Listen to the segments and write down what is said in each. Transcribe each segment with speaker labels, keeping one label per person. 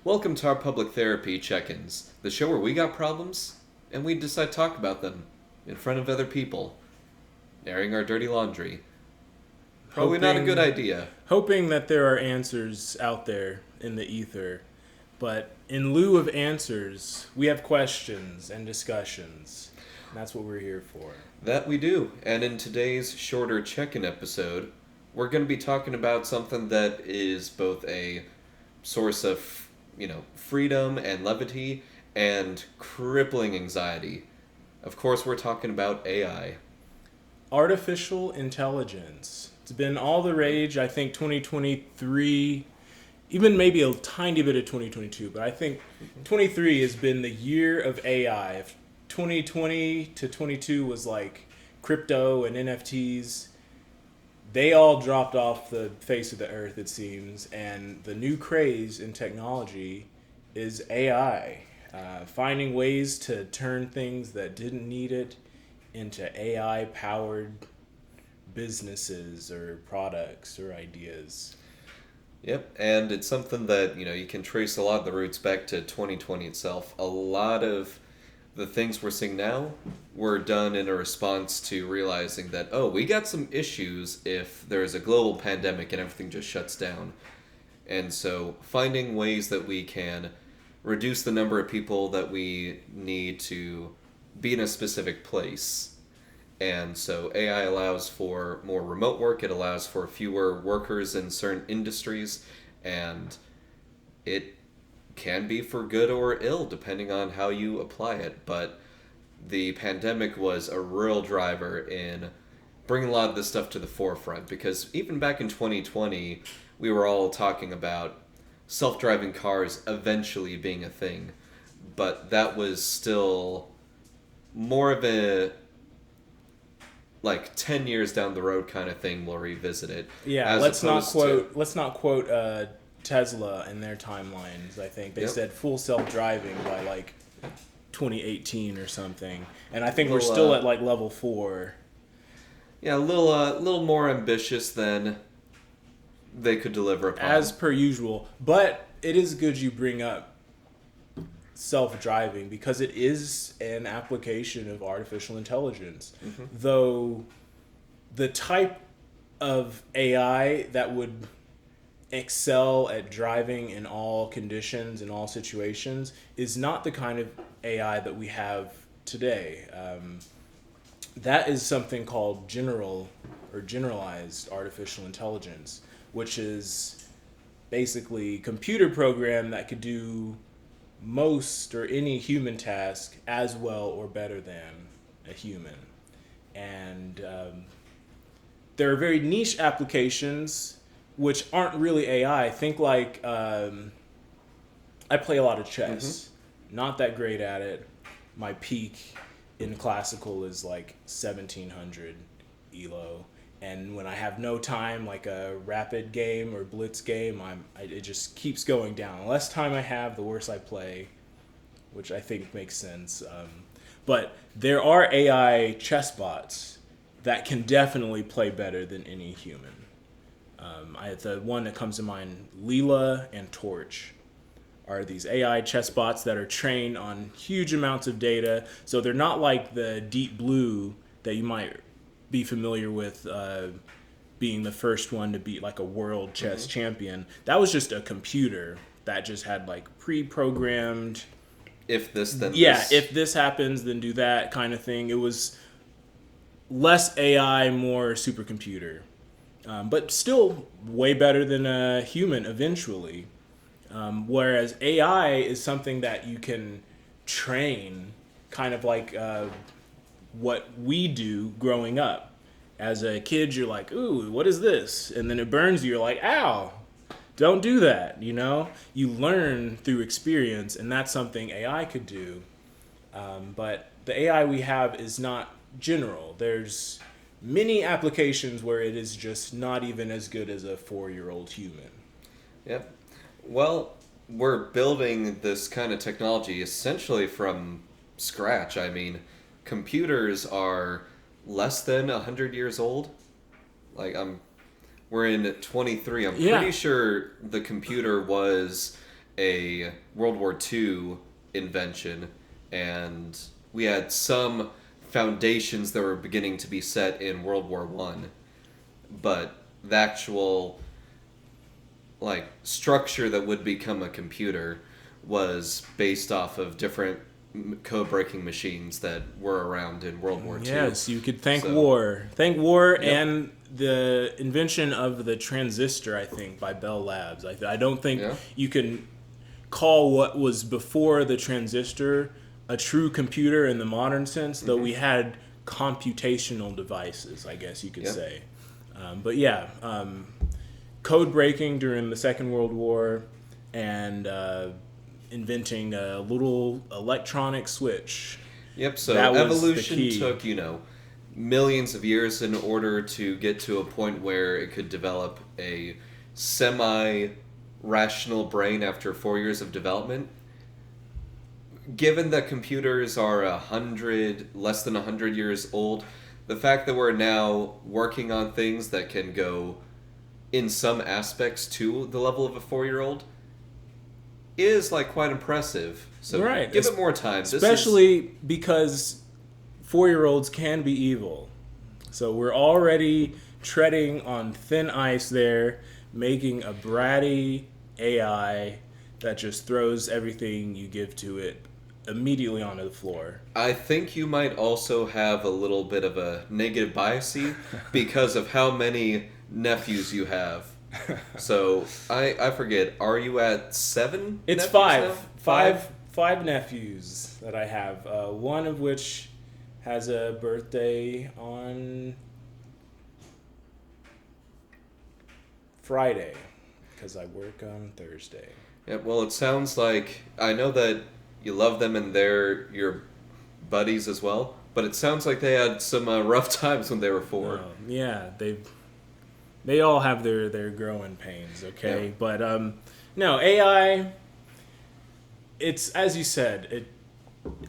Speaker 1: Welcome to our public therapy check-ins, the show where we got problems and we decide to talk about them in front of other people, airing our dirty laundry. Probably not a good
Speaker 2: hoping
Speaker 1: idea.
Speaker 2: hoping that there are answers out there in the ether. But in lieu of answers, we have questions and discussions. And that's what we're here for.
Speaker 1: That we do. And in today's shorter check-in episode, we're going to be talking about something that is both a source of, freedom and levity and crippling anxiety. Of course, we're talking about AI.
Speaker 2: Artificial intelligence. It's been all the rage, I think 2023, even maybe a tiny bit of 2022, but I think 23 has been the year of AI. If 2020 to 22 was like crypto and NFTs, they all dropped off the face of the earth, it seems, and the new craze in technology is AI. Finding ways to turn things that didn't need it into AI powered businesses or products or ideas.
Speaker 1: Yep, and it's something that, you can trace a lot of the roots back to 2020 itself. A lot of the things we're seeing now were done in a response to realizing that, oh, we got some issues if there's a global pandemic and everything just shuts down. And so finding ways that we can reduce the number of people that we need to be in a specific place. And so AI allows for more remote work, it allows for fewer workers in certain industries, and it can be for good or ill depending on how you apply it. But the pandemic was a real driver in bringing a lot of this stuff to the forefront because even back in 2020, we were all talking about self-driving cars eventually being a thing, but that was still more of a 10 years down the road kind of thing. We'll revisit it.
Speaker 2: Yeah,
Speaker 1: As opposed to,
Speaker 2: let's not quote Tesla in their timelines. I think they
Speaker 1: Yep.
Speaker 2: said full self driving by like 2018 or something, and I think we're
Speaker 1: Little,
Speaker 2: still at like level 4.
Speaker 1: yeah, a little more ambitious than they could deliver upon.
Speaker 2: As per usual. But it is good you bring up self driving because it is an application of artificial intelligence. Though the type of AI that would excel at driving in all conditions, in all situations, is not the kind of AI that we have today. That is something called generalized artificial intelligence, which is basically computer program that could do most or any human task as well or better than a human. And there are very niche applications which aren't really AI. Think like I play a lot of chess. Not that great at it. My peak in classical is like 1700 elo. And when I have no time, like a rapid game or blitz game, it just keeps going down. The less time I have, the worse I play, which I think makes sense. But there are AI chess bots that can definitely play better than any human. The one that comes to mind, Leela and Torch, are these AI chess bots that are trained on huge amounts of data. So they're not like the Deep Blue that you might be familiar with, being the first one to beat like a world chess champion. That was just a computer that just had like pre-programmed,
Speaker 1: If this, then
Speaker 2: yeah,
Speaker 1: this.
Speaker 2: if this happens, then do that kind of thing. It was less AI, more supercomputer, but still way better than a human eventually. Whereas AI is something that you can train, kind of like what we do growing up. As a kid, you're like, ooh, what is this? And then it burns you. You're like, ow, don't do that. You learn through experience, and that's something AI could do. But the AI we have is not general. There's many applications where it is just not even as good as a 4-year-old human.
Speaker 1: Yep. Well, we're building this kind of technology essentially from scratch. I mean, computers are less than 100 years old. Like, we're in 23. I'm
Speaker 2: Yeah.
Speaker 1: pretty sure the computer was a World War II invention, and we had some foundations that were beginning to be set in World War One, but the actual like structure that would become a computer was based off of different code breaking machines that were around in World War II.
Speaker 2: Yes, you could thank
Speaker 1: So-
Speaker 2: war. Thank war
Speaker 1: Yep.
Speaker 2: and the invention of the transistor, I think, by Bell Labs. I don't think
Speaker 1: Yeah.
Speaker 2: you can call what was before the transistor a true computer in the modern sense, though we had computational devices, I guess you could
Speaker 1: Yep.
Speaker 2: say. But yeah, code breaking during the Second World War and inventing a little electronic switch.
Speaker 1: Yep, so
Speaker 2: That was the
Speaker 1: evolution
Speaker 2: key.
Speaker 1: took, millions of years in order to get to a point where it could develop a semi-rational brain after 4 years of development. Given that computers are less than 100 years old, the fact that we're now working on things that can go in some aspects to the level of a 4-year-old is quite impressive. So
Speaker 2: Right.
Speaker 1: give it more time.
Speaker 2: Especially because 4-year-olds can be evil. So we're already treading on thin ice there, making a bratty AI that just throws everything you give to it immediately onto the floor.
Speaker 1: I think you might also have a little bit of a negative biasy because of how many nephews you have. So I forget. Are you at 7?
Speaker 2: It's
Speaker 1: nephews
Speaker 2: five.
Speaker 1: now?
Speaker 2: Five nephews that I have. One of which has a birthday on Friday because I work on Thursday.
Speaker 1: Yeah. Well, it sounds like I know that you love them and they're your buddies as well. But it sounds like they had some rough times when they were 4.
Speaker 2: Yeah, they all have their growing pains, okay?
Speaker 1: Yeah.
Speaker 2: But no, AI, it's, as you said,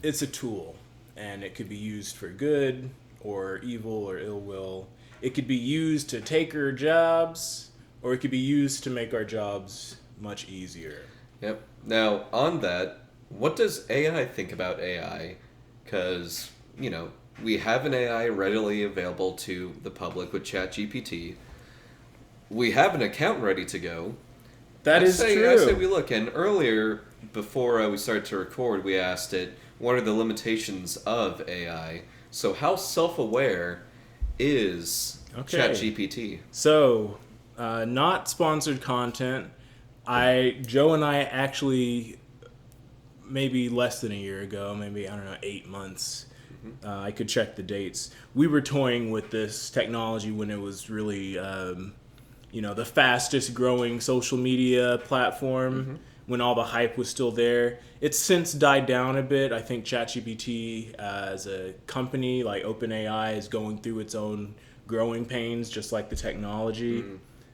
Speaker 2: it's a tool, and it could be used for good or evil or ill will. It could be used to take our jobs, or it could be used to make our jobs much easier.
Speaker 1: Yep. Now, on that, what does AI think about AI? Because, we have an AI readily available to the public with ChatGPT. We have an account ready to go.
Speaker 2: That is true.
Speaker 1: I say we look, and earlier, before we started to record, we asked it, what are the limitations of AI? So how self-aware is
Speaker 2: Okay.
Speaker 1: ChatGPT?
Speaker 2: So, not sponsored content. Joe and I actually, maybe less than a year ago, maybe, 8 months, I could check the dates. We were toying with this technology when it was really, the fastest growing social media platform, when all the hype was still there. It's since died down a bit. I think ChatGPT as a company like OpenAI is going through its own growing pains, just like the technology.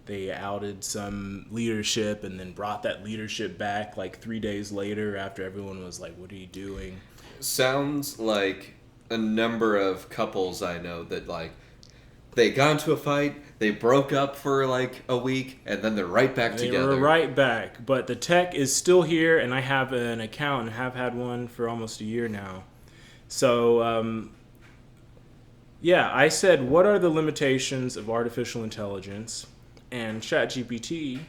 Speaker 2: They outed some leadership and then brought that leadership back 3 days later after everyone was like, what are you doing?
Speaker 1: Sounds like a number of couples I know that they got into a fight, they broke up for a week, and then they're right back
Speaker 2: They
Speaker 1: together.
Speaker 2: were right back. But the tech is still here, and I have an account and have had one for almost a year now. So, I said, what are the limitations of artificial intelligence? And ChatGPT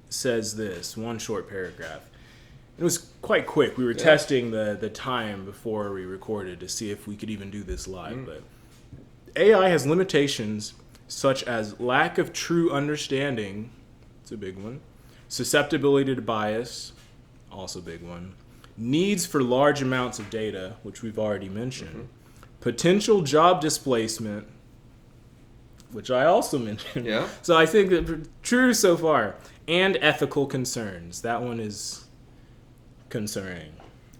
Speaker 2: says this, one short paragraph. It was quite quick. We were testing the time before we recorded to see if we could even do this live. But AI has limitations such as lack of true understanding, it's a big one, susceptibility to bias, also a big one, needs for large amounts of data, which we've already mentioned, potential job displacement, which I also mentioned.
Speaker 1: Yeah.
Speaker 2: So I think that true so far, and ethical concerns. That one is concerning.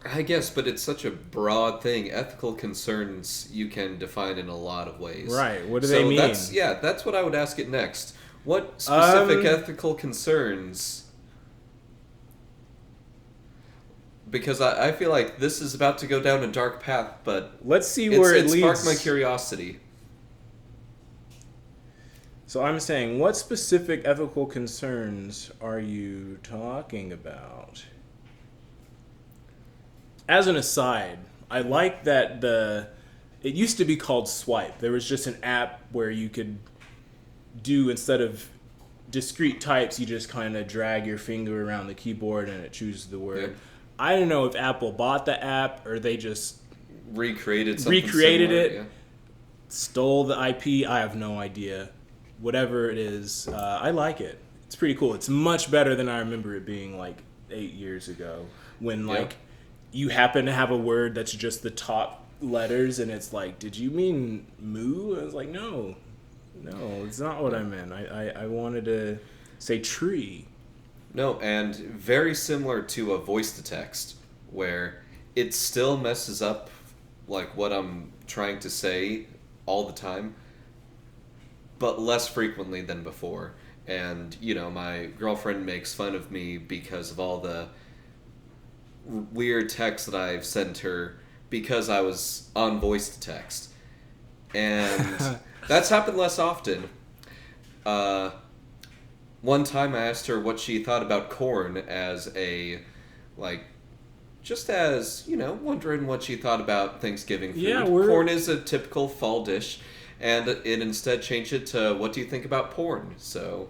Speaker 1: I guess, but it's such a broad thing. Ethical concerns you can define in a lot of ways.
Speaker 2: Right. What do they mean?
Speaker 1: That's what I would ask it next. What specific ethical concerns? Because I feel like this is about to go down a dark path, but
Speaker 2: Let's see where it leads.
Speaker 1: sparked my curiosity.
Speaker 2: So I'm saying, what specific ethical concerns are you talking about? As an aside, I like that it used to be called Swipe. There was just an app where you could do, instead of discrete types, you just kind of drag your finger around the keyboard and it chooses the word.
Speaker 1: Yep.
Speaker 2: I don't know if Apple bought the app or they just
Speaker 1: Recreated something
Speaker 2: recreated
Speaker 1: similar,
Speaker 2: it,
Speaker 1: yeah.
Speaker 2: stole the IP. I have no idea. Whatever it is, I like it. It's pretty cool. It's much better than I remember it being like 8 years ago, when like you happen to have a word that's just the top letters and it's like, did you mean moo? I was like, no, it's not what I meant. I wanted to say tree.
Speaker 1: No, and very similar to a voice to text, where it still messes up like what I'm trying to say all the time, but less frequently than before. And, you know, my girlfriend makes fun of me because of all the weird texts that I've sent her because I was on voice to text. And that's happened less often. One time I asked her what she thought about corn as a, like, just as, you know, wondering what she thought about Thanksgiving food.
Speaker 2: Yeah,
Speaker 1: corn is a typical fall dish, and it instead changed it to, what do you think about porn? So,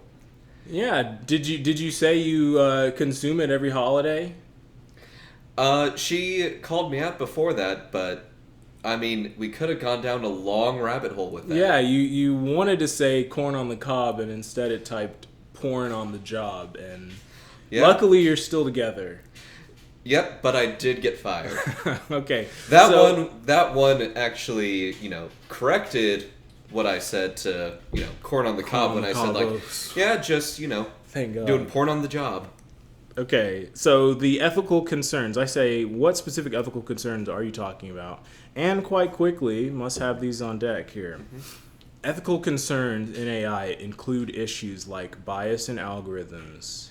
Speaker 2: Yeah, did you say you consume it every holiday?
Speaker 1: she called me out before that, but, I mean, we could have gone down a long rabbit hole with that.
Speaker 2: Yeah, you wanted to say corn on the cob, and instead it typed porn on the job, and
Speaker 1: Yeah.
Speaker 2: luckily you're still together.
Speaker 1: Yep, but I did get fired.
Speaker 2: Okay.
Speaker 1: That one actually, you know, corrected what I said to, you know, corn on the cob
Speaker 2: on
Speaker 1: when
Speaker 2: the
Speaker 1: I said,
Speaker 2: cob,
Speaker 1: like,
Speaker 2: oh.
Speaker 1: yeah, just, you know,
Speaker 2: Thank God.
Speaker 1: doing porn on the job.
Speaker 2: Okay, so the ethical concerns. I say, what specific ethical concerns are you talking about? And quite quickly, must have these on deck here. Ethical concerns in AI include issues like bias in algorithms,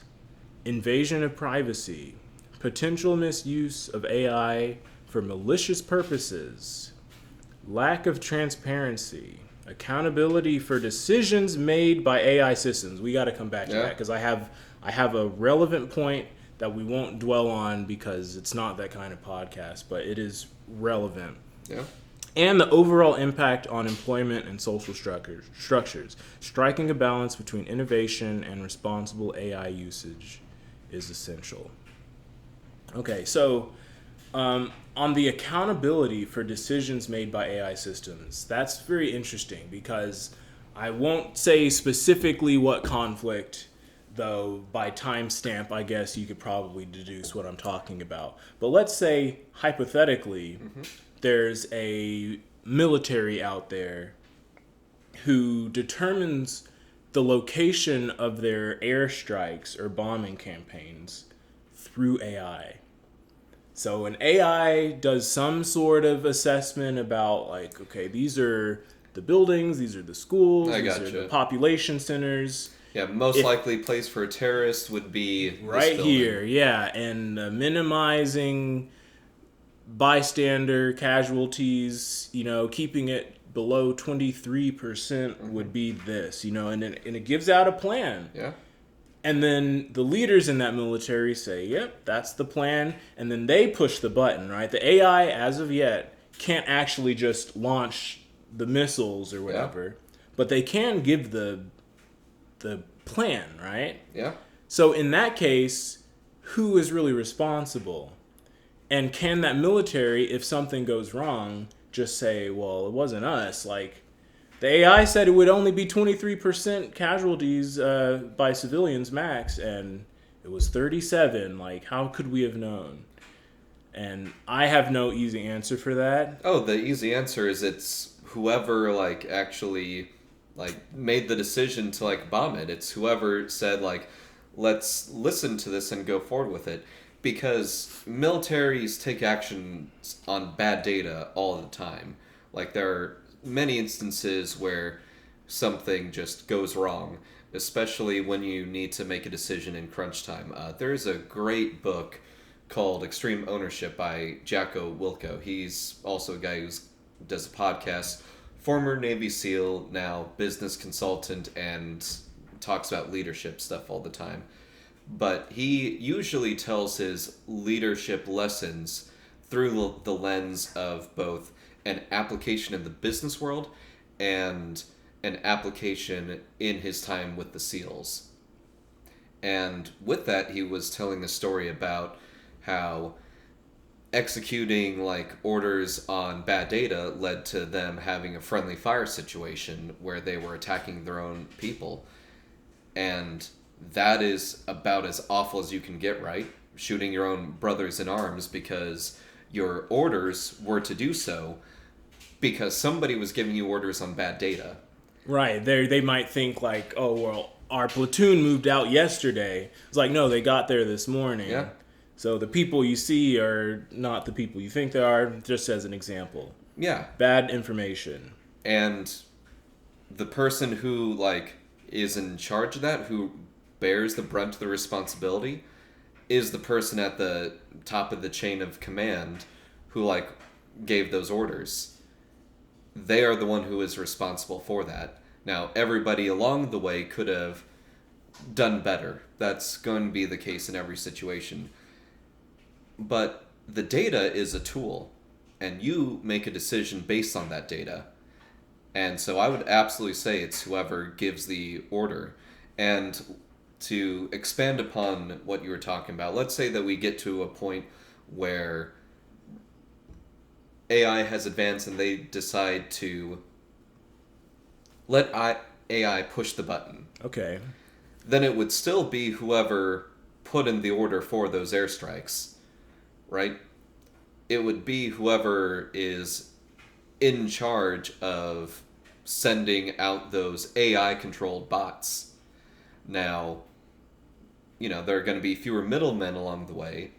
Speaker 2: invasion of privacy, potential misuse of AI for malicious purposes, lack of transparency, accountability for decisions made by AI systems. We got to come back to
Speaker 1: Yeah.
Speaker 2: that because I have a relevant point that we won't dwell on because it's not that kind of podcast, but it is relevant.
Speaker 1: Yeah.
Speaker 2: And the overall impact on employment and social structures. Striking a balance between innovation and responsible AI usage is essential. Okay, so on the accountability for decisions made by AI systems, that's very interesting because I won't say specifically what conflict, though by timestamp, I guess you could probably deduce what I'm talking about. But let's say, hypothetically, there's a military out there who determines the location of their airstrikes or bombing campaigns through AI. So an AI does some sort of assessment about, like, okay, these are the buildings, these are the schools,
Speaker 1: I
Speaker 2: these
Speaker 1: gotcha.
Speaker 2: are the population centers.
Speaker 1: Yeah, most likely place for a terrorist would be this
Speaker 2: Right
Speaker 1: building.
Speaker 2: here, yeah, and minimizing bystander casualties, you know, keeping it below 23% would be this, you know, and it gives out a plan.
Speaker 1: Yeah.
Speaker 2: And then the leaders in that military say, yep, that's the plan. And then they push the button, right? The AI, as of yet, can't actually just launch the missiles or whatever, but they can give the plan, right?
Speaker 1: Yeah.
Speaker 2: So in that case, who is really responsible? And can that military, if something goes wrong, just say, well, it wasn't us? Like, the AI said it would only be 23% casualties by civilians max, and it was 37. Like, how could we have known? And I have no easy answer for that.
Speaker 1: Oh, the easy answer is it's whoever, like, actually, like, made the decision to, like, bomb it. It's whoever said, like, let's listen to this and go forward with it. Because militaries take action on bad data all the time. Like, there are many instances where something just goes wrong, especially when you need to make a decision in crunch time. There is a great book called Extreme Ownership by Jacko Wilco. He's also a guy who does a podcast former Navy SEAL, now business consultant, and talks about leadership stuff all the time. But he usually tells his leadership lessons through the lens of both an application in the business world and an application in his time with the SEALs. And with that, he was telling the story about how executing like orders on bad data led to them having a friendly fire situation where they were attacking their own people. And that is about as awful as you can get, right? Shooting your own brothers in arms because your orders were to do so because somebody was giving you orders on bad data.
Speaker 2: Right. They might think like, oh, well, our platoon moved out yesterday. It's like, no, they got there this morning.
Speaker 1: Yeah.
Speaker 2: So the people you see are not the people you think they are, just as an example.
Speaker 1: Yeah.
Speaker 2: Bad information.
Speaker 1: And the person who like is in charge of that, who bears the brunt of the responsibility, is the person at the top of the chain of command who like gave those orders. They are the one who is responsible for that. Now, everybody along the way could have done better. That's going to be the case in every situation. But the data is a tool, and you make a decision based on that data. And so I would absolutely say it's whoever gives the order. And to expand upon what you were talking about, let's say that we get to a point where AI has advanced and they decide to let AI push the button.
Speaker 2: Okay.
Speaker 1: Then it would still be whoever put in the order for those airstrikes, right? It would be whoever is in charge of sending out those AI-controlled bots. Now, there are going to be fewer middlemen along the way,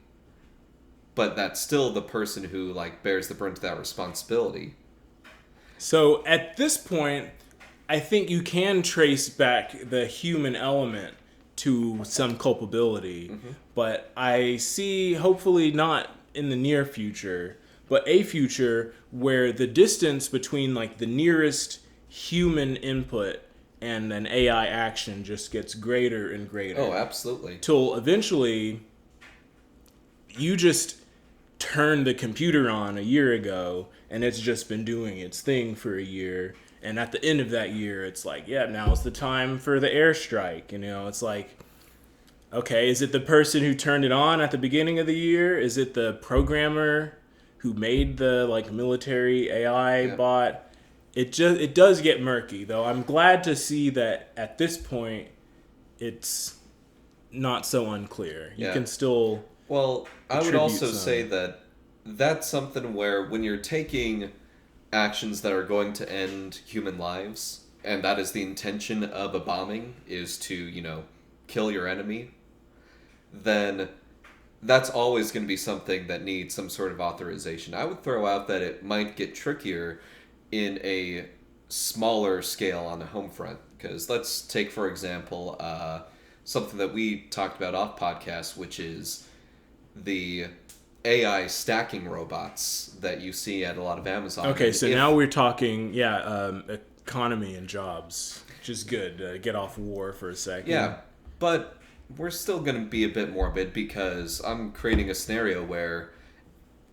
Speaker 1: but that's still the person who like bears the brunt of that responsibility.
Speaker 2: So at this point, I think you can trace back the human element to some culpability, but I see, hopefully not in the near future, but a future where the distance between like the nearest human input and an AI action just gets greater and greater.
Speaker 1: Oh, absolutely.
Speaker 2: Till eventually you just turned the computer on a year ago and it's just been doing its thing for a year, and at the end of that year it's like, yeah, now's the time for the airstrike. It's like, okay, is it the person who turned it on at the beginning of the year? Is it the programmer who made the like military AI bot? It does get murky, though. I'm glad to see that at this point it's not so unclear. You can still
Speaker 1: Well, I would also
Speaker 2: some.
Speaker 1: say that that's something where when you're taking actions that are going to end human lives, and that is the intention of a bombing, is to, kill your enemy, then that's always going to be something that needs some sort of authorization. I would throw out that it might get trickier in a smaller scale on the home front. Because let's take, for example, something that we talked about off podcast, which is the AI stacking robots that you see at a lot of Amazon.
Speaker 2: Okay, so now we're talking, economy and jobs, which is good. Get off war for a second.
Speaker 1: Yeah, but we're still going to be a bit morbid because I'm creating a scenario where,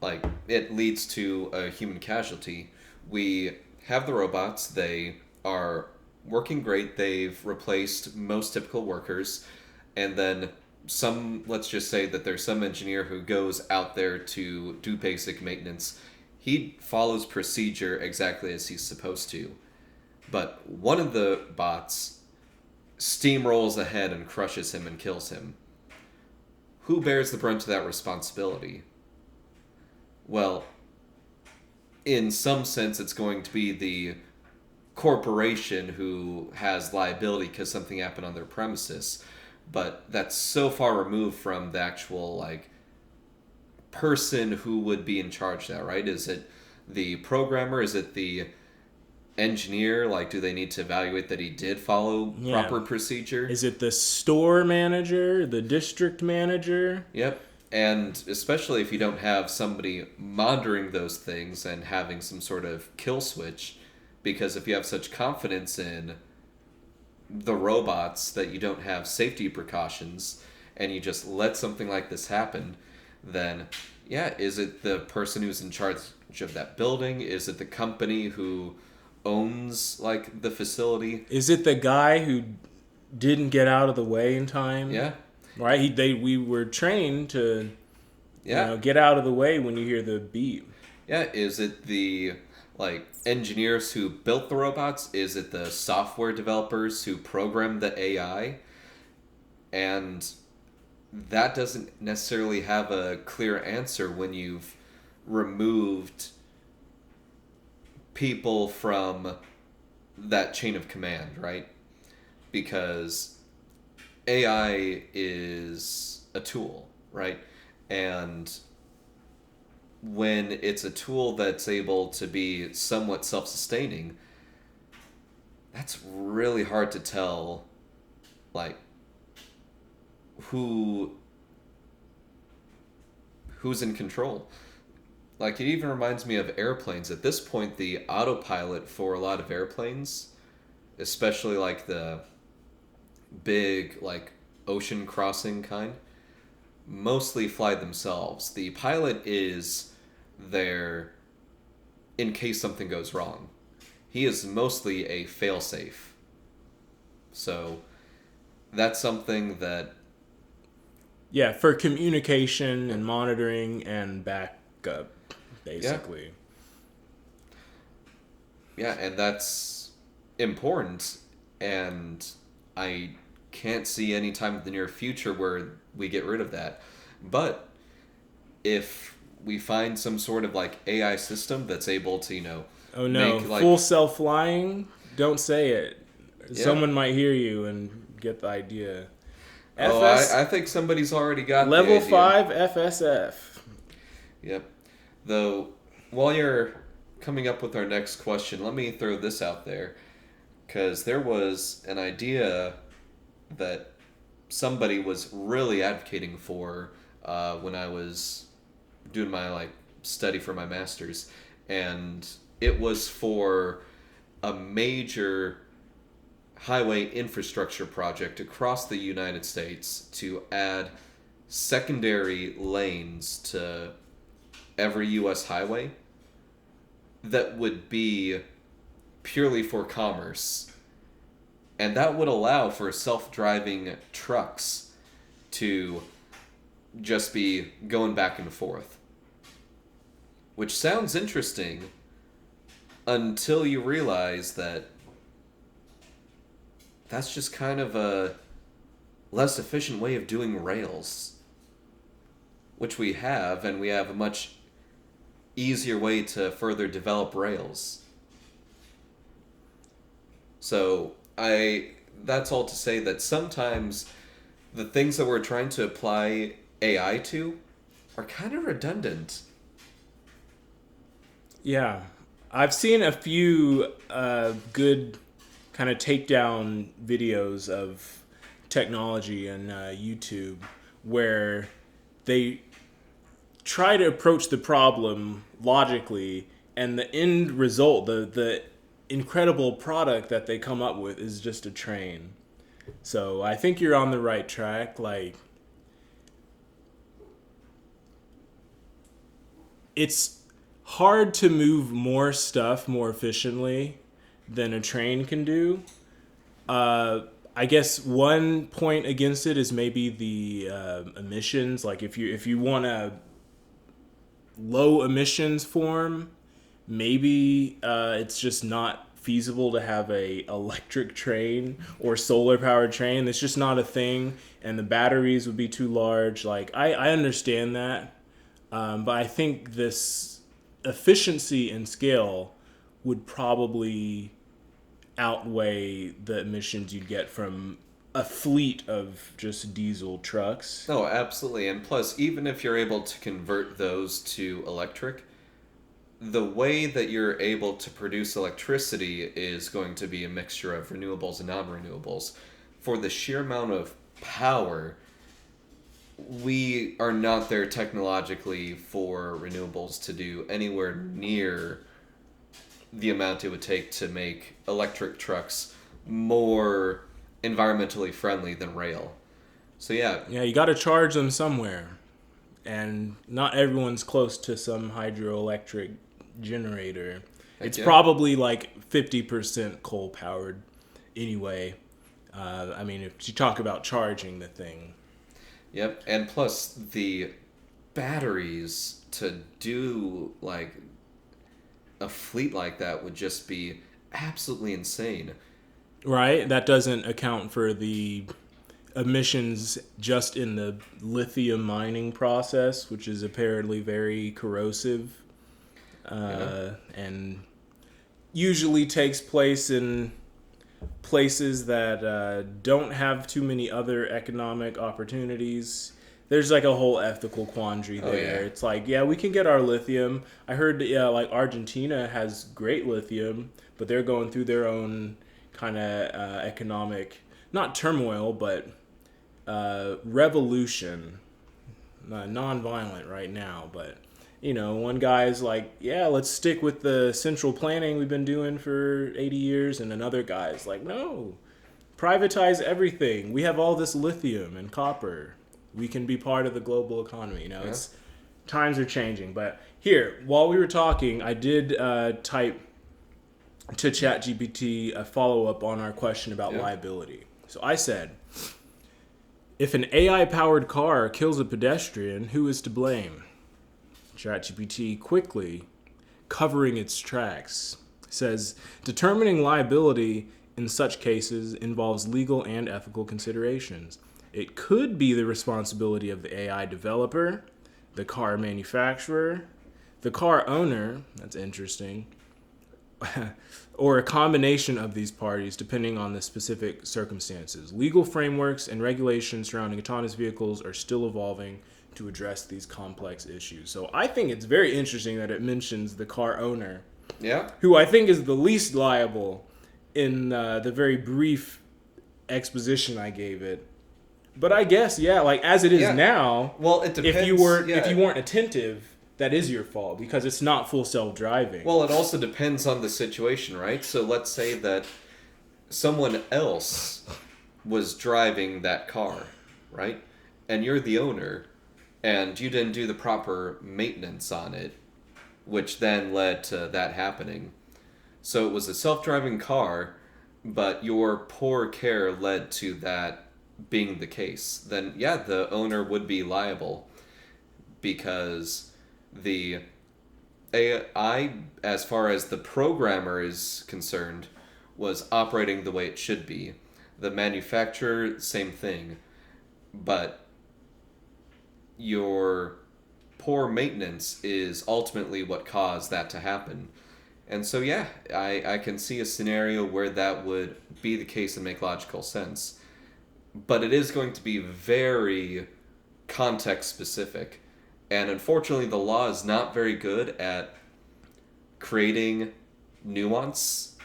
Speaker 1: like, it leads to a human casualty. We have the robots. They are working great. They've replaced most typical workers. And then let's just say that there's some engineer who goes out there to do basic maintenance. He follows procedure exactly as he's supposed to. But one of the bots steamrolls ahead and crushes him and kills him. Who bears the brunt of that responsibility? Well, in some sense, it's going to be the corporation who has liability because something happened on their premises. But that's so far removed from the actual, like, person who would be in charge of that, right? Is it the programmer? Is it the engineer? Like, do they need to evaluate that he did follow proper procedure?
Speaker 2: Is it the store manager, the district manager?
Speaker 1: Yep. And especially if you don't have somebody monitoring those things and having some sort of kill switch, Because if you have such confidence in the robots that you don't have safety precautions and you just let something like this happen, then yeah, is it the person who's in charge of that building? Is it the company who owns like the facility?
Speaker 2: Is it the guy who didn't get out of the way in time?
Speaker 1: Yeah.
Speaker 2: Right? We were trained to
Speaker 1: Yeah.
Speaker 2: get out of the way when you hear the beep.
Speaker 1: Yeah, is it the like engineers who built the robots? Is it the software developers who programmed the AI? And that doesn't necessarily have a clear answer when you've removed people from that chain of command, right? Because AI is a tool, right? And when it's a tool that's able to be somewhat self-sustaining, that's really hard to tell, like, who's in control. Like, it even reminds me of airplanes. At this point, the autopilot for a lot of airplanes, especially like the big, like, ocean crossing kind, mostly fly themselves. The pilot is there in case something goes wrong. He is mostly a failsafe. So that's something that...
Speaker 2: Yeah, for communication and monitoring and backup, basically.
Speaker 1: Yeah, and that's important. And I can't see any time in the near future where we get rid of that. But if we find some sort of like AI system that's able to,
Speaker 2: Oh no,
Speaker 1: make like...
Speaker 2: full self-flying? Don't say it.
Speaker 1: Yeah.
Speaker 2: Someone might hear you and get the idea.
Speaker 1: Oh, I think somebody's already got
Speaker 2: Level
Speaker 1: the idea.
Speaker 2: 5 FSF.
Speaker 1: Yep. Though, while you're coming up with our next question, let me throw this out there. Because there was an idea that somebody was really advocating for when I was doing my study for my master's, and it was for a major highway infrastructure project across the United States to add secondary lanes to every U.S. highway that would be purely for commerce. And that would allow for self-driving trucks to just be going back and forth. Which sounds interesting until you realize that that's just kind of a less efficient way of doing rails. Which we have, and we have a much easier way to further develop rails. So, that's all to say that sometimes the things that we're trying to apply AI to are kind of redundant.
Speaker 2: Yeah. I've seen a few good kind of takedown videos of technology on YouTube where they try to approach the problem logically, and the end result, the incredible product that they come up with is just a train. So I think you're on the right track. It's hard to move more stuff more efficiently than a train can do. I guess one point against it is maybe the emissions. Like if you want a low emissions form, maybe it's just not feasible to have a electric train or solar powered train. It's just not a thing, and the batteries would be too large. I understand that, but I think this efficiency and scale would probably outweigh the emissions you'd get from a fleet of just diesel trucks.
Speaker 1: No, absolutely. And plus, even if you're able to convert those to electric, the way that you're able to produce electricity is going to be a mixture of renewables and non-renewables. For the sheer amount of power, we are not there technologically for renewables to do anywhere near the amount it would take to make electric trucks more environmentally friendly than rail. So yeah,
Speaker 2: Yeah, you got to charge them somewhere. And not everyone's close to some hydroelectric generator. It's
Speaker 1: yeah.
Speaker 2: probably like 50% coal powered anyway. I mean, if you talk about charging the thing.
Speaker 1: Yep, and plus the batteries to do like a fleet like that would just be absolutely insane.
Speaker 2: Right? That doesn't account for the emissions just in the lithium mining process, which is apparently very corrosive and usually takes place in places that don't have too many other economic opportunities. There's like a whole ethical quandary there.
Speaker 1: Yeah.
Speaker 2: It's like, yeah, we can get our lithium. I heard, yeah, like Argentina has great lithium, but they're going through their own kind of economic, not turmoil, but revolution. Non-violent right now, but one guy's like, yeah, let's stick with the central planning we've been doing for 80 years, and another guy's like, no, privatize everything. We have all this lithium and copper. We can be part of the global economy. It's times are changing. But here, while we were talking, I did type to ChatGPT a follow-up on our question about liability. So I said, if an AI-powered car kills a pedestrian, who is to blame? ChatGPT quickly, covering its tracks, says, determining liability in such cases involves legal and ethical considerations. It could be the responsibility of the AI developer, the car manufacturer, the car owner, that's interesting, or a combination of these parties depending on the specific circumstances. Legal frameworks and regulations surrounding autonomous vehicles are still evolving to address these complex issues. So I think it's very interesting that it mentions the car owner, who I think is the least liable in the very brief exposition I gave it. But I guess, like as it is now,
Speaker 1: well, it depends.
Speaker 2: If you weren't attentive, that is your fault because it's not full self-driving.
Speaker 1: Well, it also depends on the situation, right? So let's say that someone else was driving that car, right? And you're the owner, and you didn't do the proper maintenance on it, which then led to that happening. So it was a self-driving car, but your poor care led to that being the case. Then, the owner would be liable because the AI, as far as the programmer is concerned, was operating the way it should be. The manufacturer, same thing. But your poor maintenance is ultimately what caused that to happen. And so, I can see a scenario where that would be the case and make logical sense. But it is going to be very context specific. And unfortunately, the law is not very good at creating nuance.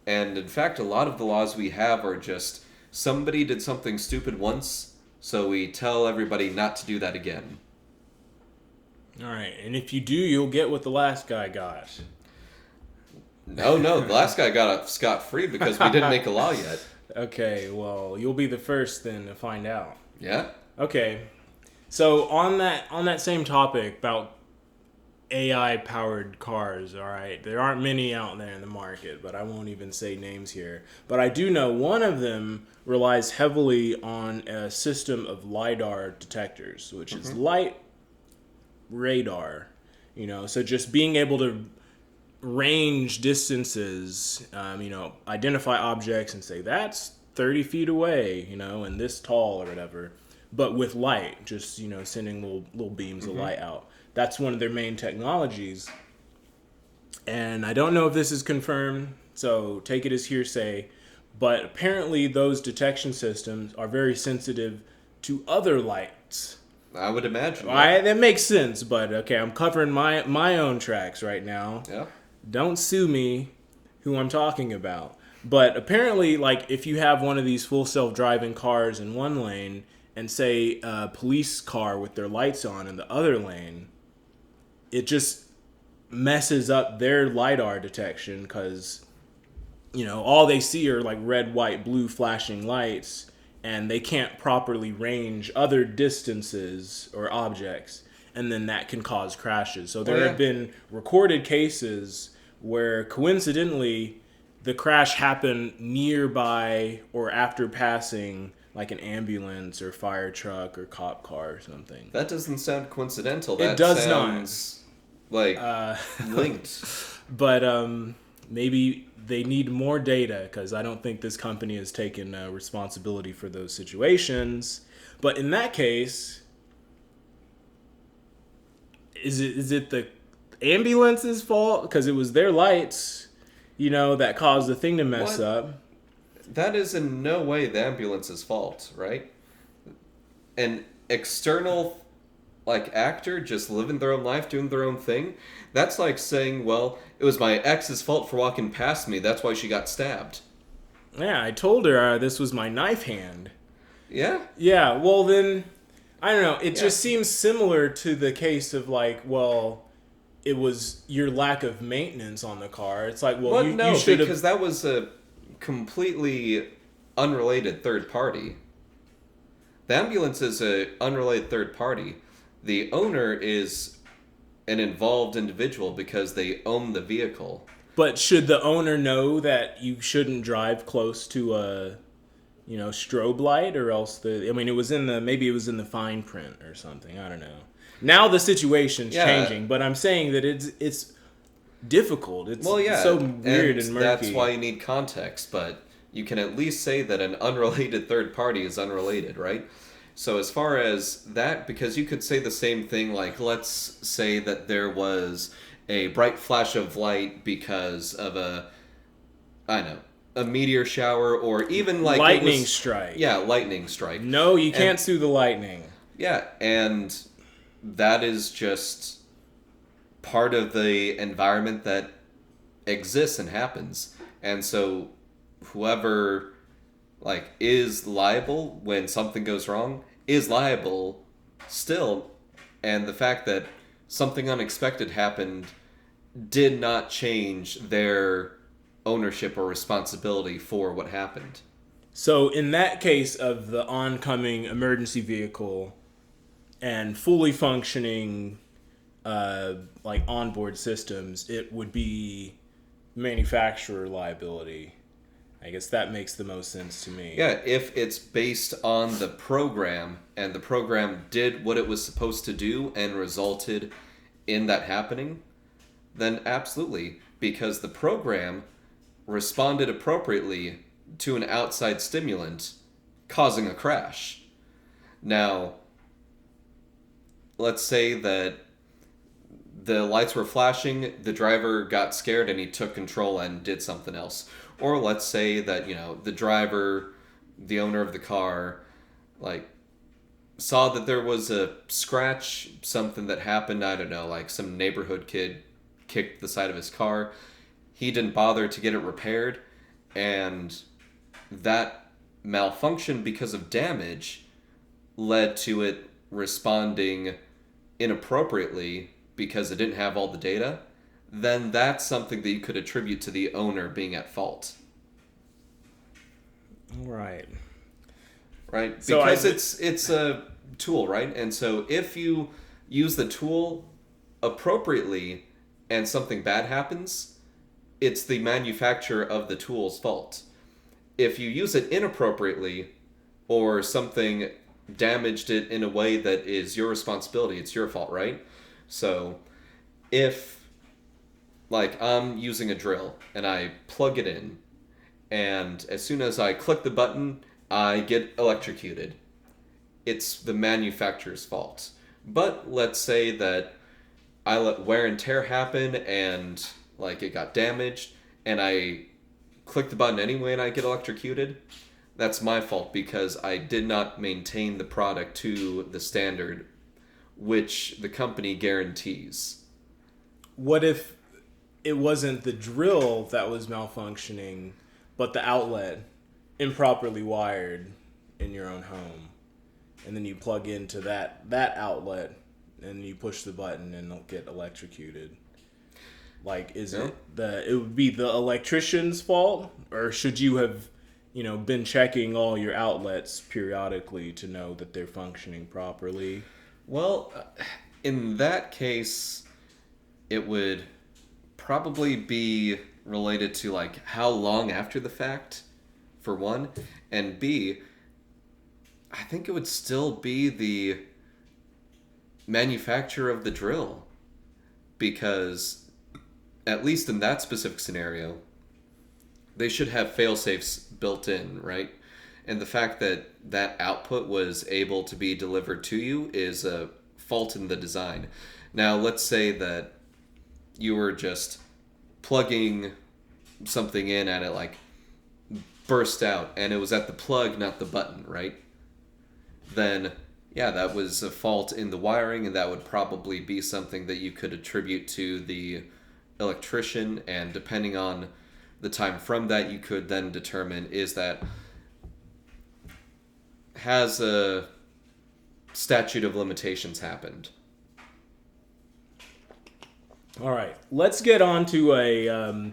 Speaker 1: And in fact, a lot of the laws we have are just somebody did something stupid once, so we tell everybody not to do that again.
Speaker 2: All right, and if you do, you'll get what the last guy got.
Speaker 1: No, the last guy got off scot-free because we didn't make a law yet.
Speaker 2: Okay, well, you'll be the first then to find out.
Speaker 1: Yeah?
Speaker 2: Okay. So on that same topic about AI-powered cars, all right, there aren't many out there in the market, but I won't even say names here. But I do know one of them relies heavily on a system of LiDAR detectors, which is light radar. So just being able to range distances, identify objects and say that's 30 feet away, and this tall or whatever, but with light, just sending little beams of light out. That's one of their main technologies, and I don't know if this is confirmed, so take it as hearsay, but apparently those detection systems are very sensitive to other lights.
Speaker 1: I would imagine.
Speaker 2: That makes sense, but okay, I'm covering my own tracks right now.
Speaker 1: Yeah.
Speaker 2: Don't sue me, who I'm talking about. But apparently, like, if you have one of these full self-driving cars in one lane and, say, a police car with their lights on in the other lane, it just messes up their LiDAR detection because, all they see are like red, white, blue flashing lights, and they can't properly range other distances or objects, and then that can cause crashes. So there have been recorded cases where coincidentally the crash happened nearby or after passing like an ambulance or fire truck or cop car or something.
Speaker 1: That doesn't sound coincidental.
Speaker 2: It
Speaker 1: That
Speaker 2: does
Speaker 1: sounds like linked.
Speaker 2: But maybe they need more data because I don't think this company has taken responsibility for those situations. But in that case, is it the ambulance's fault because it was their lights, that caused the thing to mess up?
Speaker 1: That is in no way the ambulance's fault, right? An external actor just living their own life, doing their own thing. That's like saying, well, it was my ex's fault for walking past me. That's why she got stabbed.
Speaker 2: Yeah, I told her this was my knife hand.
Speaker 1: Yeah?
Speaker 2: Yeah, well then, I don't know. It just seems similar to the case of it was your lack of maintenance on the car. It's like, well, you should have...
Speaker 1: because that was a completely unrelated third party. The ambulance is an unrelated third party. The owner is an involved individual because they own the vehicle.
Speaker 2: But should the owner know that you shouldn't drive close to a, strobe light, or else it was maybe it was in the fine print or something. I don't know. Now the situation's changing, but I'm saying that it's difficult. It's so weird and murky.
Speaker 1: That's why you need context, but you can at least say that an unrelated third party is unrelated, right? So as far as that, because you could say the same thing, let's say that there was a bright flash of light because of a meteor shower, or even
Speaker 2: lightning strike.
Speaker 1: Yeah, lightning strike.
Speaker 2: No, you can't sue the lightning.
Speaker 1: Yeah, and that is just part of the environment that exists and happens. And so whoever is liable when something goes wrong is liable still. And the fact that something unexpected happened did not change their ownership or responsibility for what happened.
Speaker 2: So in that case of the oncoming emergency vehicle and fully functioning onboard systems, it would be manufacturer liability. I guess that makes the most sense to me.
Speaker 1: Yeah, if it's based on the program and the program did what it was supposed to do and resulted in that happening, then absolutely, because the program responded appropriately to an outside stimulant causing a crash. Now, let's say that the lights were flashing, the driver got scared and he took control and did something else. Or let's say that, the driver, the owner of the car, saw that there was a scratch, something that happened, I don't know, some neighborhood kid kicked the side of his car. He didn't bother to get it repaired, and that malfunction because of damage led to it responding inappropriately because it didn't have all the data. Then that's something that you could attribute to the owner being at fault.
Speaker 2: Right.
Speaker 1: Right? Because it's a tool, right? And so if you use the tool appropriately and something bad happens, it's the manufacturer of the tool's fault. If you use it inappropriately or something damaged it in a way that is your responsibility, it's your fault, right? So if I'm using a drill and I plug it in, and as soon as I click the button, I get electrocuted. It's the manufacturer's fault. But let's say that I let wear and tear happen and it got damaged, and I click the button anyway and I get electrocuted. That's my fault because I did not maintain the product to the standard which the company guarantees.
Speaker 2: What if it wasn't the drill that was malfunctioning, but the outlet improperly wired in your own home? And then you plug into that outlet and you push the button and it'll get electrocuted. Like, is
Speaker 1: Yeah.
Speaker 2: it would be the electrician's fault, or should you have, been checking all your outlets periodically to know that they're functioning properly?
Speaker 1: Well, in that case, it would probably be related to like how long after the fact, for one, and B, I think it would still be the manufacturer of the drill because at least in that specific scenario, they should have fail safes built in, right? And the fact that that output was able to be delivered to you is a fault in the design. Now, let's say that you were just plugging something in and it like burst out and it was at the plug, not the button, right? Then, yeah, that was a fault in the wiring and that would probably be something that you could attribute to the electrician. And depending on the time from that, you could then determine is that has a statute of limitations happened.
Speaker 2: All right, let's get on to a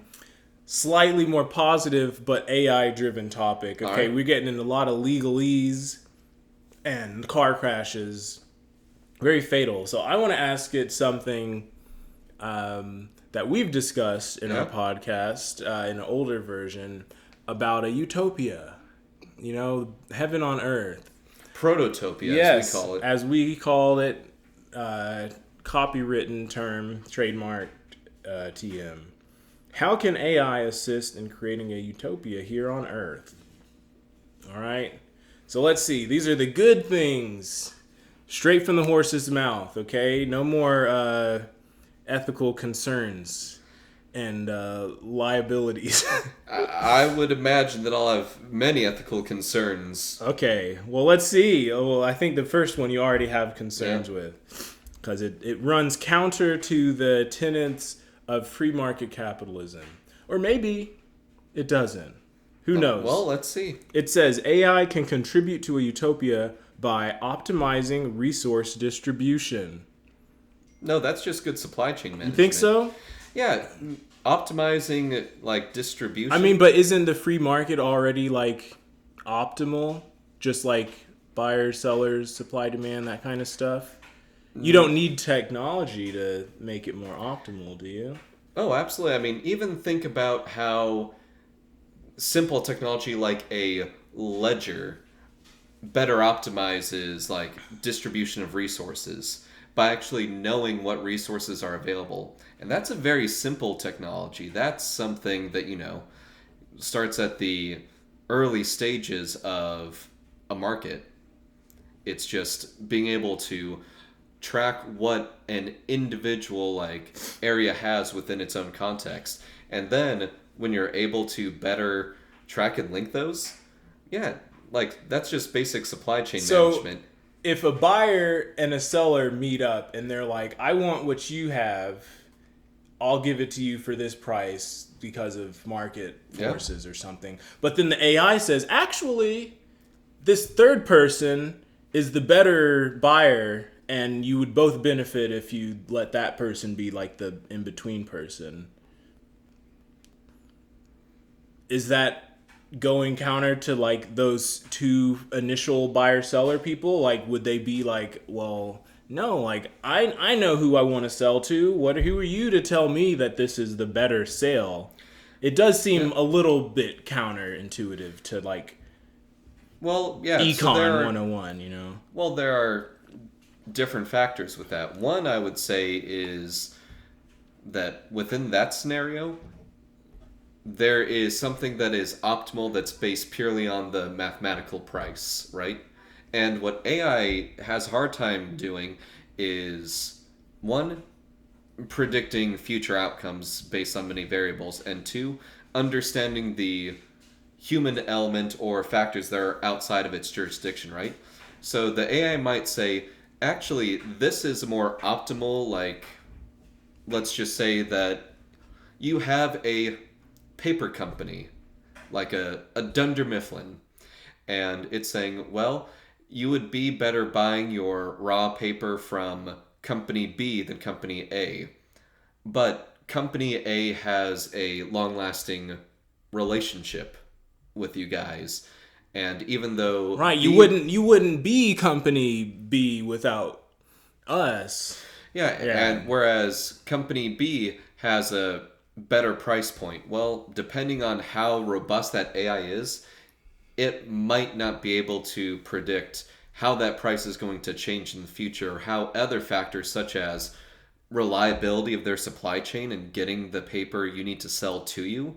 Speaker 2: slightly more positive but AI-driven topic. Okay,
Speaker 1: right.
Speaker 2: we're getting into a lot of legalese and car crashes, very fatal. So I want to ask it something that we've discussed in our
Speaker 1: Yeah.
Speaker 2: podcast in an older version about a utopia. Heaven on earth.
Speaker 1: Prototopia,
Speaker 2: Yes,
Speaker 1: as we call it.
Speaker 2: as we call it, copywritten term, trademarked TM. How can AI assist in creating a utopia here on Earth? All right. So let's see. These are the good things, straight from the horse's mouth. Okay, no more ethical concerns and liabilities.
Speaker 1: I would imagine that I'll have many ethical concerns.
Speaker 2: Okay, well, let's see. Oh, well, I think the first one you already have concerns with because it runs counter to the tenets of free market capitalism. Or maybe it doesn't. Who knows?
Speaker 1: Well, let's see.
Speaker 2: It says AI can contribute to a utopia by optimizing resource distribution.
Speaker 1: No, that's just good supply chain management.
Speaker 2: You think so?
Speaker 1: Yeah, optimizing like distribution.
Speaker 2: I mean, but isn't the free market already like optimal? Just like buyers, sellers, supply, demand, that kind of stuff? You don't need technology to make it more optimal, do you?
Speaker 1: Oh, absolutely. I mean, even think about how simple technology like a ledger better optimizes like distribution of resources by actually knowing what resources are available. And that's a very simple technology. That's something that, starts at the early stages of a market. It's just being able to track what an individual like area has within its own context. And then when you're able to better track and link those, yeah, like that's just basic supply chain management.
Speaker 2: If a buyer and a seller meet up and they're like, I want what you have, I'll give it to you for this price because of market forces or something. But then the AI says, actually, this third person is the better buyer and you would both benefit if you let that person be like the in-between person. Is that going counter to like those two initial buyer seller people? Like, would they be like, well, no, like I know who I want to sell to. Who are you to tell me that this is the better sale? It does seem a little bit counterintuitive to like Econ 101,
Speaker 1: Well, there are different factors with that. One, I would say, is that within that scenario, there is something that is optimal that's based purely on the mathematical price, right? And what AI has a hard time doing is, one, predicting future outcomes based on many variables, and two, understanding the human element or factors that are outside of its jurisdiction, right? So the AI might say, actually, this is a more optimal, like, let's just say that you have a paper company, like a Dunder Mifflin, and it's saying, well, you would be better buying your raw paper from company B than company A. But company A has a long-lasting relationship with you guys, and even though
Speaker 2: Right,
Speaker 1: B,
Speaker 2: you wouldn't be company B without us.
Speaker 1: yeah,
Speaker 2: Yeah.
Speaker 1: and whereas company B has a better price point, well, depending on how robust that AI is, it might not be able to predict how that price is going to change in the future, or how other factors such as reliability of their supply chain and getting the paper you need to sell to you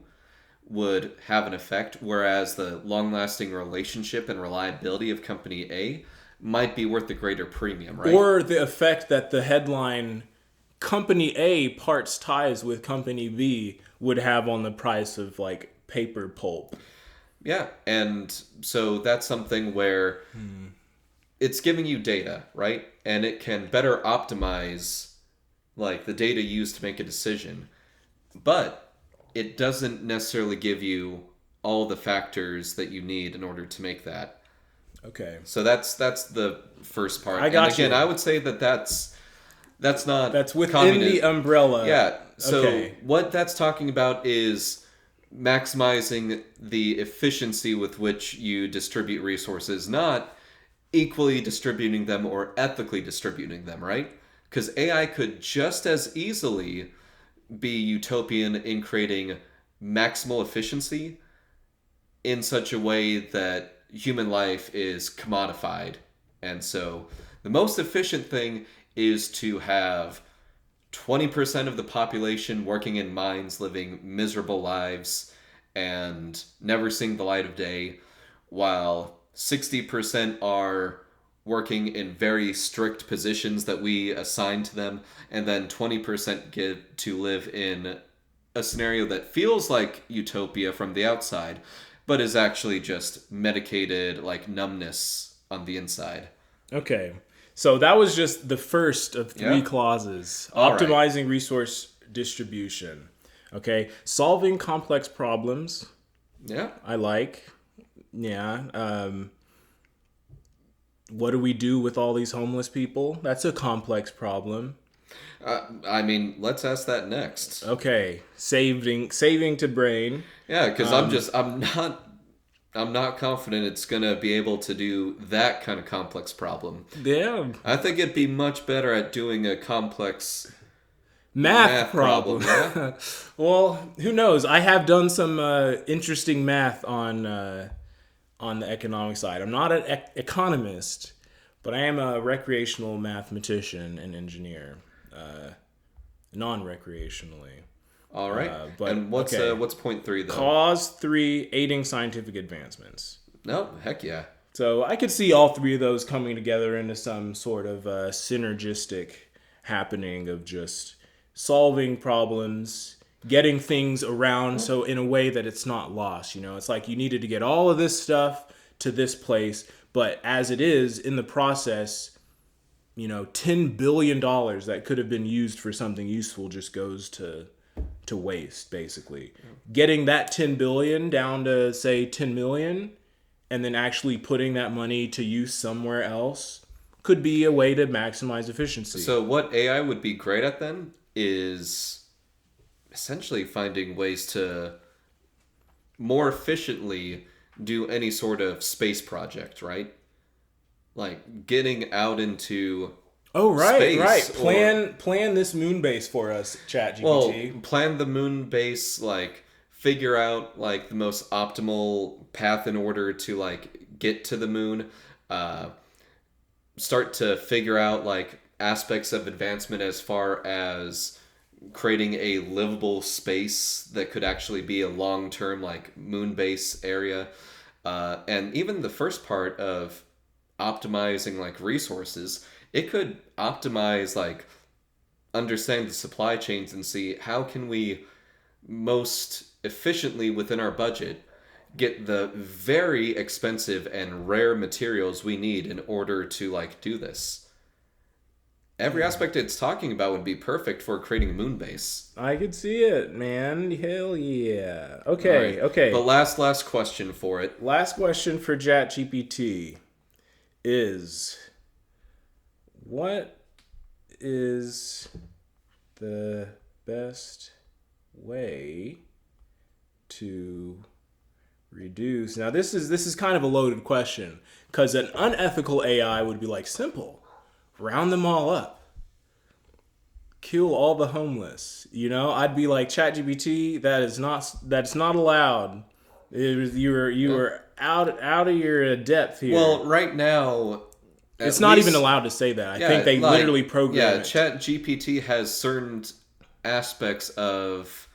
Speaker 1: would have an effect, whereas the long lasting relationship and reliability of company A might be worth a greater premium, right?
Speaker 2: Or the effect that the headline company A parts ties with company B would have on the price of like paper pulp.
Speaker 1: Yeah, and so that's something where it's giving you data, right? And it can better optimize like the data used to make a decision. But it doesn't necessarily give you all the factors that you need in order to make that.
Speaker 2: Okay.
Speaker 1: So that's the first part.
Speaker 2: I
Speaker 1: And
Speaker 2: got
Speaker 1: again,
Speaker 2: you.
Speaker 1: I would say that that's not
Speaker 2: That's within the
Speaker 1: communist.
Speaker 2: umbrella.
Speaker 1: Yeah. So
Speaker 2: Okay.
Speaker 1: what that's talking about is maximizing the efficiency with which you distribute resources, not equally distributing them or ethically distributing them, right? Because AI could just as easily be utopian in creating maximal efficiency in such a way that human life is commodified. And so the most efficient thing is to have 20% of the population working in mines, living miserable lives, and never seeing the light of day, while 60% are working in very strict positions that we assign to them, and then 20% get to live in a scenario that feels like utopia from the outside, but is actually just medicated like numbness on the inside.
Speaker 2: Okay. So that was just the first of three
Speaker 1: Yeah?
Speaker 2: clauses.
Speaker 1: All right.
Speaker 2: Optimizing resource distribution. Okay. Solving complex problems.
Speaker 1: Yeah.
Speaker 2: I like. Yeah. What do we do with all these homeless people? That's a complex problem.
Speaker 1: I mean, let's ask that next.
Speaker 2: Okay. Saving to brain.
Speaker 1: Yeah, because I'm not confident it's gonna be able to do that kind of complex problem.
Speaker 2: Yeah.
Speaker 1: I think it'd be much better at doing a complex
Speaker 2: Math
Speaker 1: problem.
Speaker 2: problem.
Speaker 1: Yeah.
Speaker 2: Well, who knows? I have done some interesting math on the economic side. I'm not an economist, but I am a recreational mathematician and engineer, non-recreationally.
Speaker 1: All right.
Speaker 2: But
Speaker 1: And what's
Speaker 2: okay.
Speaker 1: what's point three though?
Speaker 2: Cause 3, aiding scientific advancements.
Speaker 1: No, heck yeah.
Speaker 2: So I could see all three of those coming together into some sort of synergistic happening of just solving problems, getting things around so in a way that it's not lost. You know, it's like you needed to get all of this stuff to this place, but as it is in the process, you know, $10 billion that could have been used for something useful just goes to waste, basically. Getting that 10 billion down to say 10 million and then actually putting that money to use somewhere else could be a way to maximize efficiency.
Speaker 1: So what AI would be great at then is essentially finding ways to more efficiently do any sort of space project, right? Like getting out into
Speaker 2: Oh right,
Speaker 1: space
Speaker 2: right.
Speaker 1: or-
Speaker 2: Plan this moon base for us,
Speaker 1: well,
Speaker 2: ChatGPT.
Speaker 1: plan the moon base, like figure out like the most optimal path in order to like get to the moon. Uh, Start to figure out like aspects of advancement as far as creating a livable space that could actually be a long-term like moon base area, and even the first part of optimizing like resources, it could optimize like understand the supply chains and see how can we most efficiently within our budget get the very expensive and rare materials we need in order to like do this. Every aspect it's talking about would be perfect for creating a moon base.
Speaker 2: I could see it, man. Hell yeah.
Speaker 1: All
Speaker 2: Okay,
Speaker 1: right.
Speaker 2: okay.
Speaker 1: But last question for it.
Speaker 2: Last question for ChatGPT is what is the best way to reduce. Now this is kind of a loaded question because an unethical AI would be like simple, round them all up, kill all the homeless. You know, I'd be like ChatGPT, that's not allowed. You were out of your depth here.
Speaker 1: Well, right now,
Speaker 2: it's not even allowed to say that. I think they literally program it.
Speaker 1: ChatGPT has certain aspects of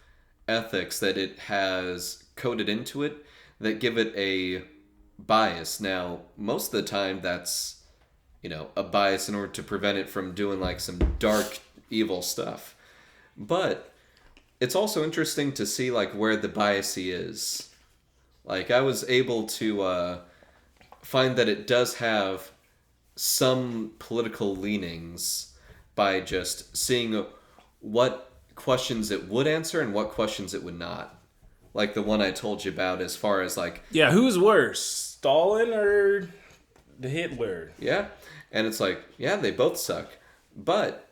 Speaker 1: ethics that it has coded into it that give it a bias. Now, most of the time, that's a bias in order to prevent it from doing like some dark, evil stuff. But it's also interesting to see like where the biasy is. Like I was able to find that it does have some political leanings by just seeing what questions it would answer and what questions it would not. Like the one I told you about as far as like...
Speaker 2: Yeah, who's worse, Stalin or the Hitler?
Speaker 1: Yeah, and it's like, yeah, they both suck. But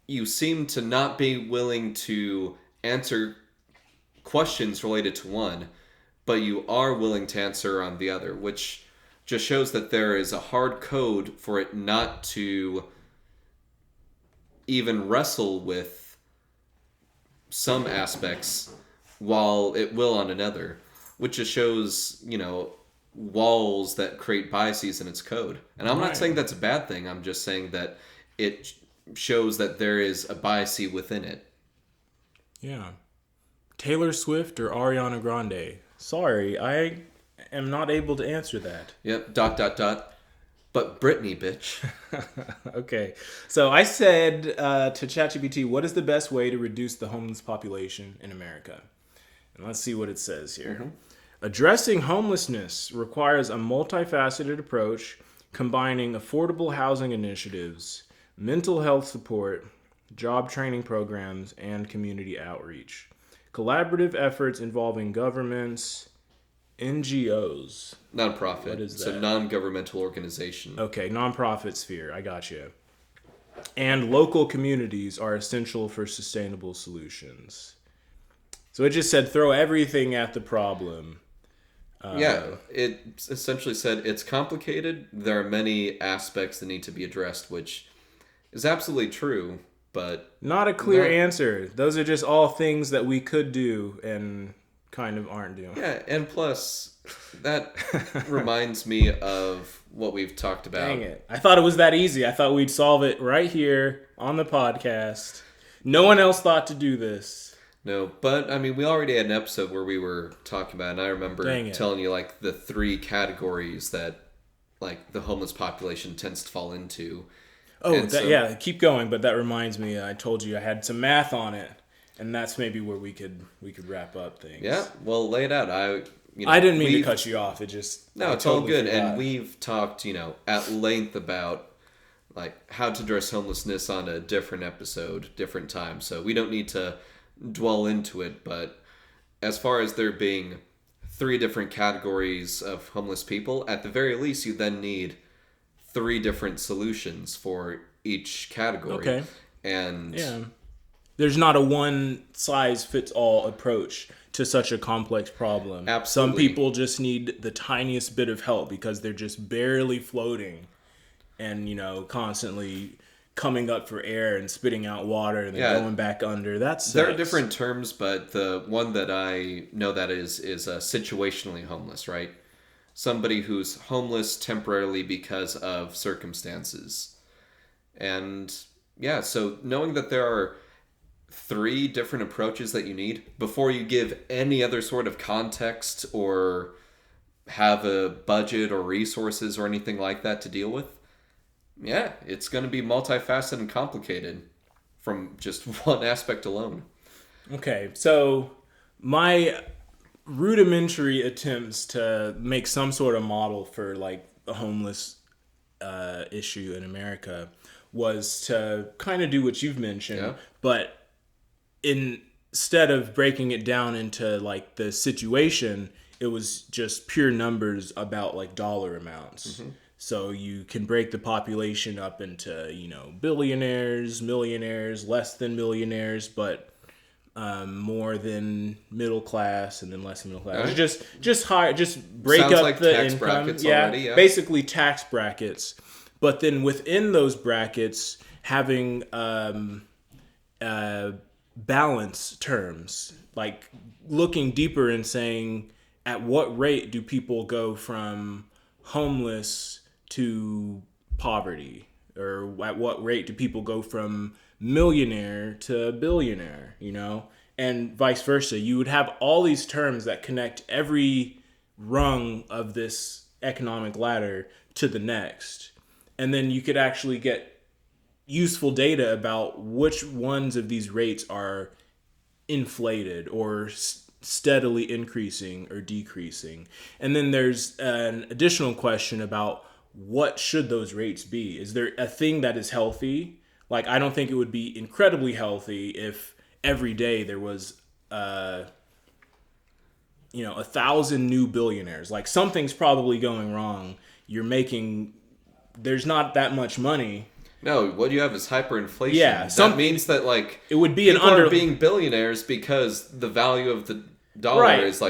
Speaker 1: you seem to not be willing to answer questions related to one, but you are willing to answer on the other, which just shows that there is a hard code for it not to even wrestle with some aspects while it will on another, which just shows, walls that create biases in its code. And I'm not saying that's a bad thing. I'm just saying that it shows that there is a biasy within it.
Speaker 2: Yeah. Taylor Swift or Ariana Grande? Sorry, I am not able to answer that.
Speaker 1: Yep, ... But Britney, bitch.
Speaker 2: Okay. So I said to ChatGPT, what is the best way to reduce the homeless population in America? And let's see what it says here. Mm-hmm. Addressing homelessness requires a multifaceted approach combining affordable housing initiatives, mental health support, job training programs, and community outreach. Collaborative efforts involving governments, NGOs.
Speaker 1: Nonprofit.
Speaker 2: What is that?
Speaker 1: So non-governmental organization.
Speaker 2: Okay, nonprofit sphere. I got you. And local communities are essential for sustainable solutions. So it just said throw everything at the problem.
Speaker 1: Yeah, it essentially said it's complicated. There are many aspects that need to be addressed, which is absolutely true, but...
Speaker 2: Not a clear answer. Those are just all things that we could do and kind of aren't doing.
Speaker 1: Yeah, and plus, that reminds me of what we've talked about.
Speaker 2: Dang it. I thought it was that easy. I thought we'd solve it right here on the podcast. No one else thought to do this.
Speaker 1: No, but I mean, we already had an episode where we were talking about it, and I remember telling you like the 3 categories that like the homeless population tends to fall into.
Speaker 2: Oh, yeah, keep going, but that reminds me, I told you I had some math on it, and that's maybe where we could wrap up things.
Speaker 1: Yeah, well, lay it out.
Speaker 2: I didn't mean to cut you off. It just...
Speaker 1: No, it's all good, and we've talked, at length about like how to address homelessness on a different episode, different time, so we don't need to dwell into it, but as far as there being 3 different categories of homeless people, at the very least you then need 3 different solutions for each category.
Speaker 2: Okay.
Speaker 1: And
Speaker 2: yeah, there's not a one size fits all approach to such a complex problem.
Speaker 1: Absolutely.
Speaker 2: Some people just need the tiniest bit of help because they're just barely floating and constantly coming up for air and spitting out water and then going back under.
Speaker 1: There are different terms, but the one that I know that is situationally homeless, right? Somebody who's homeless temporarily because of circumstances. And yeah, so knowing that there are 3 different approaches that you need before you give any other sort of context or have a budget or resources or anything like that to deal with, yeah, it's going to be multifaceted and complicated from just one aspect alone.
Speaker 2: Okay, so my rudimentary attempts to make some sort of model for like a homeless issue in America was to kind of do what you've mentioned, but instead of breaking it down into like the situation, it was just pure numbers about like dollar amounts. Mm-hmm. So you can break the population up into, billionaires, millionaires, less than millionaires, but more than middle class, and then less than middle class.
Speaker 1: Right.
Speaker 2: Just high, just break
Speaker 1: Sounds
Speaker 2: up
Speaker 1: like
Speaker 2: the
Speaker 1: tax
Speaker 2: income.
Speaker 1: brackets already, yeah.
Speaker 2: Basically tax brackets. But then within those brackets, having balance terms, like looking deeper and saying, at what rate do people go from homeless to poverty, or at what rate do people go from millionaire to billionaire, and vice versa. You would have all these terms that connect every rung of this economic ladder to the next, and then you could actually get useful data about which ones of these rates are inflated or steadily increasing or decreasing. And then there's an additional question about, what should those rates be? Is there a thing that is healthy? Like, I don't think it would be incredibly healthy if every day there was 1,000 new billionaires. Like, something's probably going wrong. There's not that much money.
Speaker 1: No, what you have is hyperinflation.
Speaker 2: Yeah,
Speaker 1: that means that
Speaker 2: it would be
Speaker 1: people are being billionaires because the value of the dollar is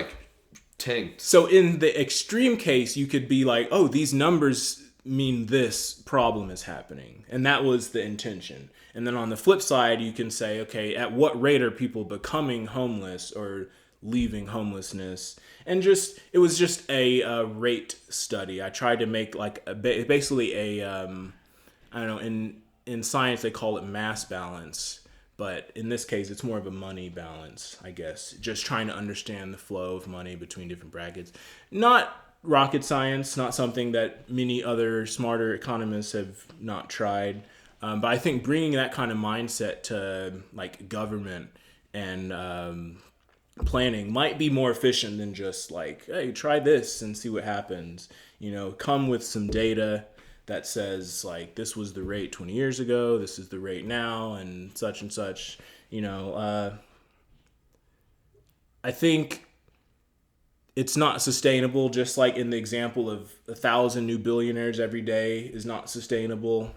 Speaker 1: tanked.
Speaker 2: So in the extreme case, you could be like, oh, these numbers mean this problem is happening, and that was the intention. And then on the flip side, you can say, okay, at what rate are people becoming homeless or leaving homelessness? And it was just a rate study. I tried to make basically a I don't know, in science they call it mass balance, but in this case it's more of a money balance, I guess. Just trying to understand the flow of money between different brackets. Not rocket science, not something that many other smarter economists have not tried. But I think bringing that kind of mindset to government and planning might be more efficient than just hey, try this and see what happens. Come with some data that says this was the rate 20 years ago, this is the rate now, and such. I think it's not sustainable. Just like in the example of 1,000 new billionaires every day is not sustainable.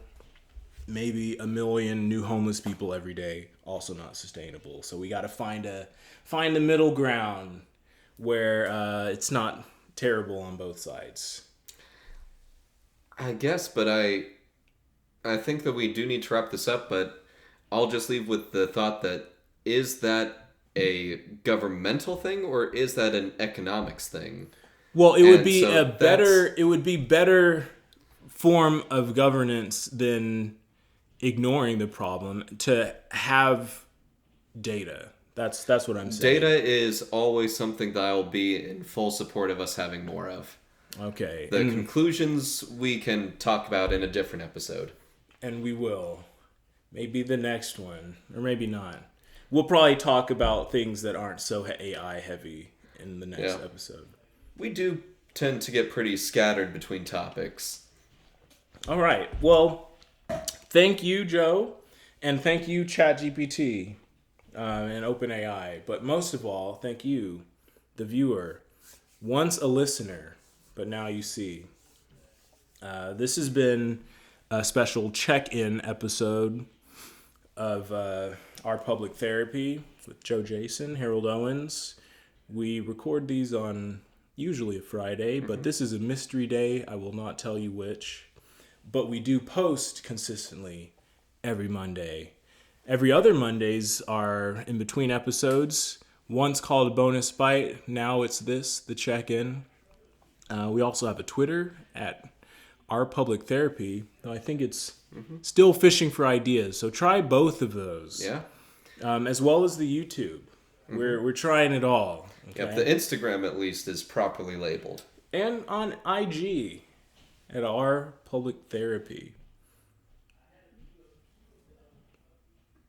Speaker 2: Maybe 1 million new homeless people every day, also not sustainable. So we got to find the middle ground where it's not terrible on both sides.
Speaker 1: I guess, but I think that we do need to wrap this up, but I'll just leave with the thought that, is that a governmental thing or is that an economics thing?
Speaker 2: Well, it would be better form of governance than ignoring the problem to have data. That's what I'm saying.
Speaker 1: Data is always something that I'll be in full support of us having more of.
Speaker 2: Okay.
Speaker 1: The conclusions we can talk about in a different episode.
Speaker 2: And we will. Maybe the next one. Or maybe not. We'll probably talk about things that aren't so AI heavy in the next episode.
Speaker 1: We do tend to get pretty scattered between topics.
Speaker 2: All right. Well, thank you, Joe. And thank you, ChatGPT and OpenAI. But most of all, thank you, the viewer. Once a listener, but now you see. This has been a special check-in episode of Our Public Therapy with Joe Jason, Harold Owens. We record these on usually a Friday, but this is a mystery day. I will not tell you which. But we do post consistently every Monday. Every other Mondays are in between episodes. Once called a bonus bite. Now it's the check-in. We also have a Twitter at Our Public Therapy, though I think it's still fishing for ideas. So try both of those.
Speaker 1: Yeah.
Speaker 2: As well as the YouTube. We're trying it all. Okay?
Speaker 1: Yep, the Instagram at least is properly labeled.
Speaker 2: And on IG at Our Public Therapy.